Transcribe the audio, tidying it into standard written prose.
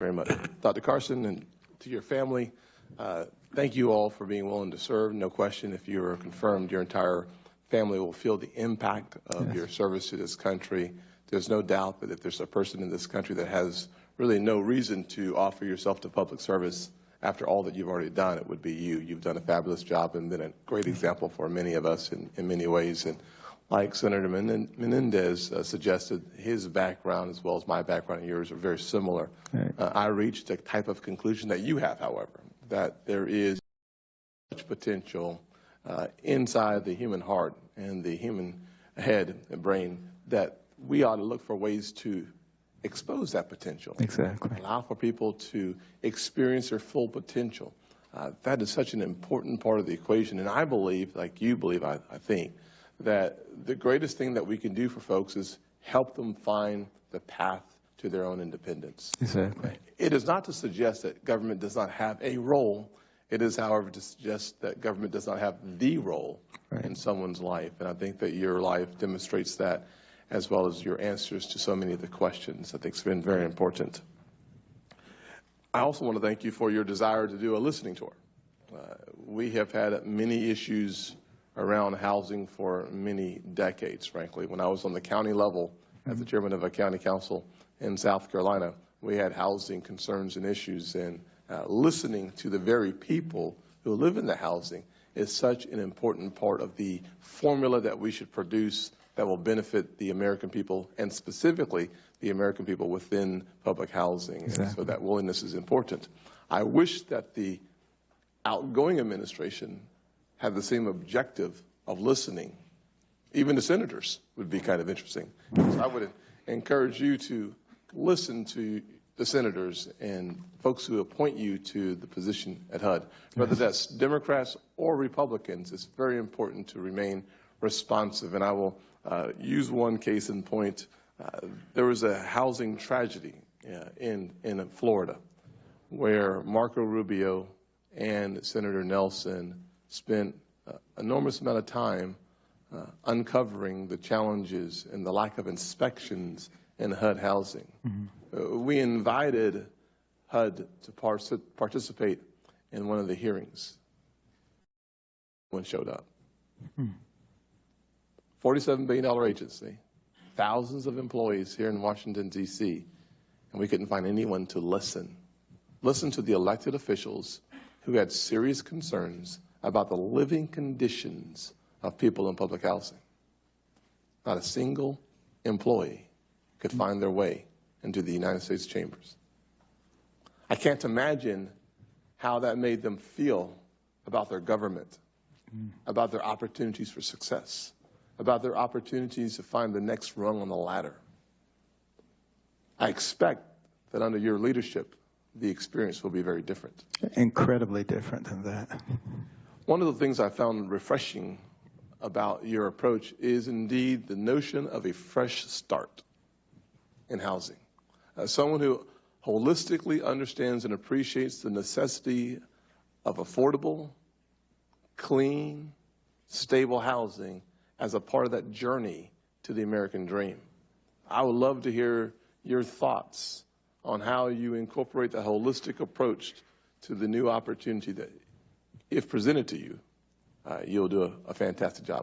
Very much. Dr. Carson, and to your family, thank you all for being willing to serve. No question, if you are confirmed, your entire family will feel the impact of your service to this country. There's no doubt that if there's a person in this country that has really no reason to offer yourself to public service after all that you've already done, it would be you. You've done a fabulous job and been a great example for many of us in many ways. And like Senator Menendez suggested, his background as well as my background and yours are very similar. Right. I reached a type of conclusion that you have, however, that there is such potential inside the human heart and the human head and brain that we ought to look for ways to expose that potential. Exactly. Allow for people to experience their full potential. That is such an important part of the equation. And I believe, like you believe, I think, that the greatest thing that we can do for folks is help them find the path to their own independence. Exactly. It is not to suggest that government does not have a role. It is, however, to suggest that government does not have the role in someone's life. And I think that your life demonstrates that, as well as your answers to so many of the questions. I think it's been very important. I also want to thank you for your desire to do a listening tour. We have had many issues around housing for many decades, frankly. When I was on the county level as the chairman of a county council in South Carolina, we had housing concerns and issues, and listening to the very people who live in the housing is such an important part of the formula that we should produce that will benefit the American people, and specifically the American people within public housing. Exactly. And so that willingness is important. I wish that the outgoing administration had the same objective of listening. Even the senators would be kind of interesting. So I would encourage you to listen to the senators and folks who appoint you to the position at HUD. Whether that's Democrats or Republicans, it's very important to remain responsive. And I will use one case in point. There was a housing tragedy in Florida where Marco Rubio and Senator Nelson spent an enormous amount of time uncovering the challenges and the lack of inspections in HUD housing. Mm-hmm. We invited HUD to participate in one of the hearings. No one showed up. Mm-hmm. $47 billion agency, thousands of employees here in Washington, D.C., and we couldn't find anyone to listen. Listen to the elected officials who had serious concerns about the living conditions of people in public housing. Not a single employee could find their way into the United States chambers. I can't imagine how that made them feel about their government, about their opportunities for success, about their opportunities to find the next rung on the ladder. I expect that under your leadership, the experience will be very different. Incredibly different than that. One of the things I found refreshing about your approach is indeed the notion of a fresh start in housing. Someone who holistically understands and appreciates the necessity of affordable, clean, stable housing as a part of that journey to the American dream. I would love to hear your thoughts on how you incorporate the holistic approach to the new opportunity that, if presented to you, you'll do a fantastic job.